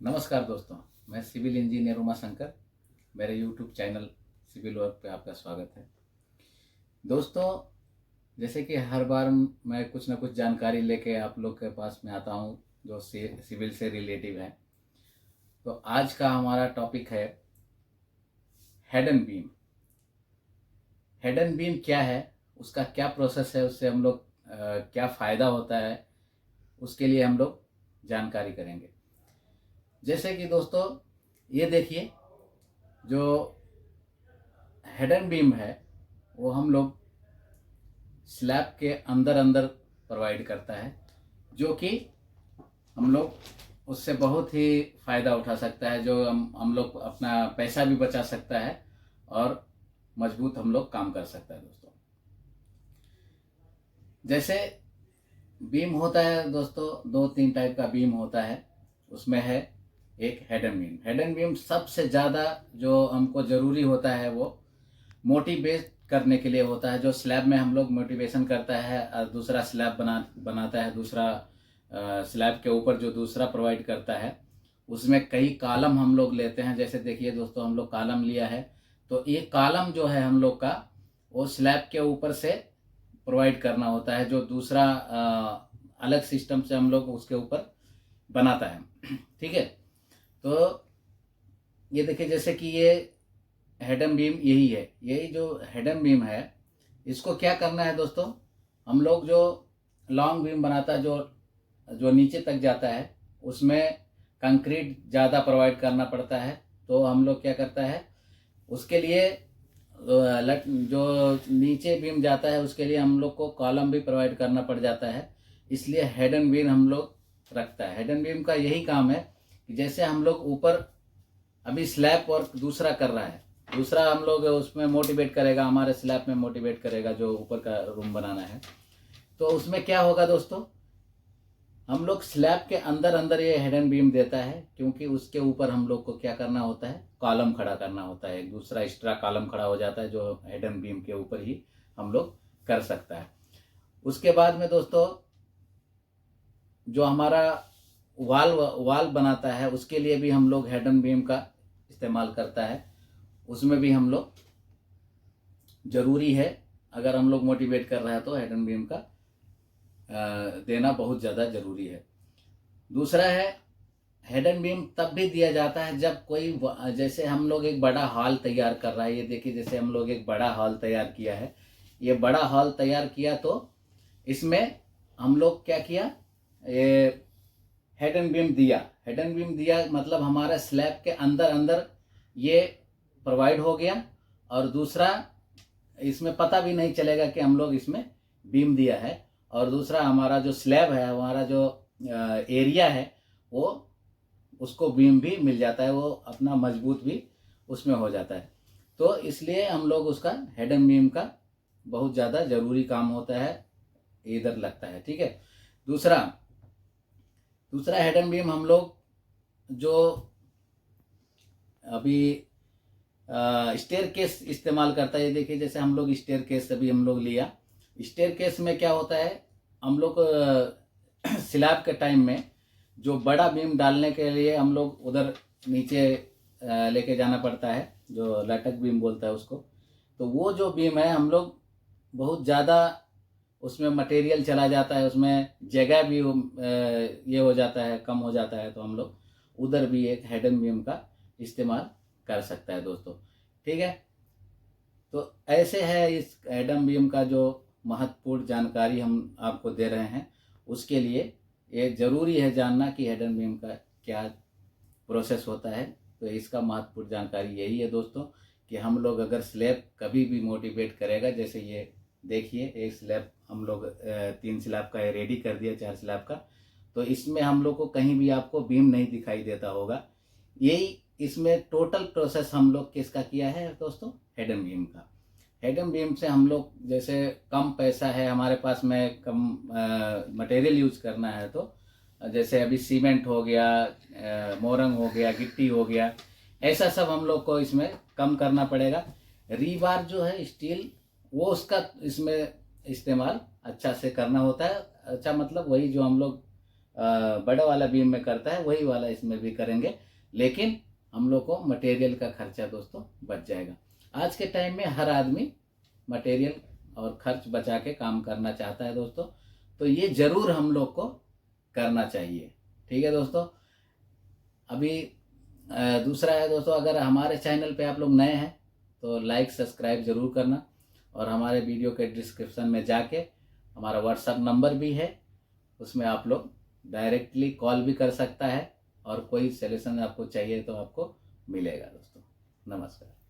नमस्कार दोस्तों, मैं सिविल इंजीनियर उमा शंकर। मेरे यूट्यूब चैनल सिविल वर्क पे आपका स्वागत है। दोस्तों, जैसे कि हर बार मैं कुछ ना कुछ जानकारी लेके आप लोग के पास में आता हूँ जो सिविल से रिलेटिव है। तो आज का हमारा टॉपिक है head and beam. Head and beam क्या है, उसका क्या प्रोसेस है, उससे हम लोग क्या फ़ायदा होता है, उसके लिए हम लोग जानकारी करेंगे। जैसे कि दोस्तों, ये देखिए, जो हेड एंड बीम है वो हम लोग स्लैब के अंदर अंदर प्रोवाइड करता है, जो कि हम लोग उससे बहुत ही फ़ायदा उठा सकता है, जो हम लोग अपना पैसा भी बचा सकता है और मजबूत हम लोग काम कर सकता है। दोस्तों, जैसे बीम होता है दोस्तों, दो तीन टाइप का बीम होता है। उसमें है एक head and beam. Head and beam सबसे ज़्यादा जो हमको ज़रूरी होता है वो मोटिवेट करने के लिए होता है। जो स्लैब में हम लोग मोटिवेशन करता है और दूसरा स्लैब बनाता है, दूसरा स्लैब के ऊपर जो दूसरा प्रोवाइड करता है, उसमें कई कॉलम हम लोग लेते हैं। जैसे देखिए दोस्तों, हम लोग कॉलम लिया है, तो ये कॉलम जो है हम लोग का वो स्लैब के ऊपर से प्रोवाइड करना होता है, जो दूसरा अलग सिस्टम से हम लोग उसके ऊपर बनाता है। ठीक है, तो ये देखिए, जैसे कि ये हेड एंड बीम यही है। यही जो हेड एंड बीम है, इसको क्या करना है दोस्तों, हम लोग जो लॉन्ग बीम बनाता है, जो जो नीचे तक जाता है, उसमें कंक्रीट ज़्यादा प्रोवाइड करना पड़ता है। तो हम लोग क्या करता है, उसके लिए जो नीचे बीम जाता है उसके लिए हम लोग को कॉलम भी प्रोवाइड करना पड़ जाता है। इसलिए हेड एंड बीम हम लोग रखता है। हेड एंड बीम का यही काम है कि जैसे हम लोग ऊपर अभी स्लैब वर्क दूसरा कर रहा है, दूसरा हम लोग उसमें मोटिवेट करेगा, हमारे स्लैब में मोटिवेट करेगा जो ऊपर का रूम बनाना है। तो उसमें क्या होगा दोस्तों, हम लोग स्लैब के अंदर अंदर ये हेड एंड बीम देता है, क्योंकि उसके ऊपर हम लोग को क्या करना होता है, कॉलम खड़ा करना होता है। एक दूसरा एक्स्ट्रा कॉलम खड़ा हो जाता है जो हेड एंड बीम के ऊपर ही हम लोग कर सकता है। उसके बाद में दोस्तों, जो हमारा वाल बनाता है, उसके लिए भी हम लोग हेड एंड बीम का इस्तेमाल करता है। उसमें भी हम लोग ज़रूरी है, अगर हम लोग मोटिवेट कर रहे हैं तो हेड एंड बीम का देना बहुत ज़्यादा ज़रूरी है। दूसरा है, हेड एंड बीम तब भी दिया जाता है जब कोई, जैसे हम लोग एक बड़ा हॉल तैयार कर रहा है। ये देखिए, जैसे हम लोग एक बड़ा हॉल तैयार किया है, ये बड़ा हॉल तैयार किया, तो इसमें हम लोग क्या किया, ये हेड एंड बीम दिया। हेड एंड बीम दिया मतलब हमारा स्लैब के अंदर अंदर ये प्रोवाइड हो गया, और दूसरा इसमें पता भी नहीं चलेगा कि हम लोग इसमें बीम दिया है। और दूसरा, हमारा जो स्लैब है, हमारा जो एरिया है, वो उसको बीम भी मिल जाता है, वो अपना मजबूत भी उसमें हो जाता है। तो इसलिए हम लोग उसका हेड एंड बीम का बहुत ज़्यादा ज़रूरी काम होता है, इधर लगता है। ठीक है, दूसरा हेड एंड बीम हम लोग जो अभी स्टेयर केस इस्तेमाल करता है। ये देखिए, जैसे हम लोग स्टेयर केस अभी हम लोग लिया, स्टेयर केस में क्या होता है, हम लोग स्लैब के टाइम में जो बड़ा बीम डालने के लिए हम लोग उधर नीचे लेके जाना पड़ता है, जो लटक बीम बोलता है उसको। तो वो जो बीम है, हम लोग बहुत ज़्यादा उसमें मटेरियल चला जाता है, उसमें जगह भी ये हो जाता है, कम हो जाता है। तो हम लोग उधर भी एक हेड एंड बीम का इस्तेमाल कर सकता है दोस्तों। ठीक है, तो ऐसे है इस हेड एंड बीम का जो महत्वपूर्ण जानकारी हम आपको दे रहे हैं। उसके लिए ये ज़रूरी है जानना कि हेड एंड बीम का क्या प्रोसेस होता है। तो इसका महत्वपूर्ण जानकारी यही है दोस्तों, कि हम लोग अगर स्लैब कभी भी मोटिवेट करेगा, जैसे ये देखिए, एक स्लैब हम लोग 3 स्लैब का रेडी कर दिया, 4 स्लैब का, तो इसमें हम लोग को कहीं भी आपको बीम नहीं दिखाई देता होगा। यही इसमें टोटल प्रोसेस हम लोग किसका किया है दोस्तों, हेड एंड बीम का। हेड एंड बीम से हम लोग, जैसे कम पैसा है हमारे पास में, कम मटेरियल यूज करना है, तो जैसे अभी सीमेंट हो गया, मोरंग हो गया, गिट्टी हो गया, ऐसा सब हम लोग को इसमें कम करना पड़ेगा। रीबार जो है स्टील, वो उसका इसमें इस्तेमाल अच्छा से करना होता है। अच्छा मतलब वही जो हम लोग बड़ा वाला बीम में करता है वही वाला इसमें भी करेंगे, लेकिन हम लोग को मटेरियल का खर्चा दोस्तों बच जाएगा। आज के टाइम में हर आदमी मटेरियल और खर्च बचा के काम करना चाहता है दोस्तों, तो ये ज़रूर हम लोग को करना चाहिए। ठीक है दोस्तों। अभी दूसरा है दोस्तों, अगर हमारे चैनल पे आप लोग नए हैं तो लाइक सब्सक्राइब ज़रूर करना, और हमारे वीडियो के डिस्क्रिप्शन में जाके हमारा व्हाट्सअप नंबर भी है, उसमें आप लोग डायरेक्टली कॉल भी कर सकता है, और कोई सजेशन आपको चाहिए तो आपको मिलेगा दोस्तों। नमस्कार।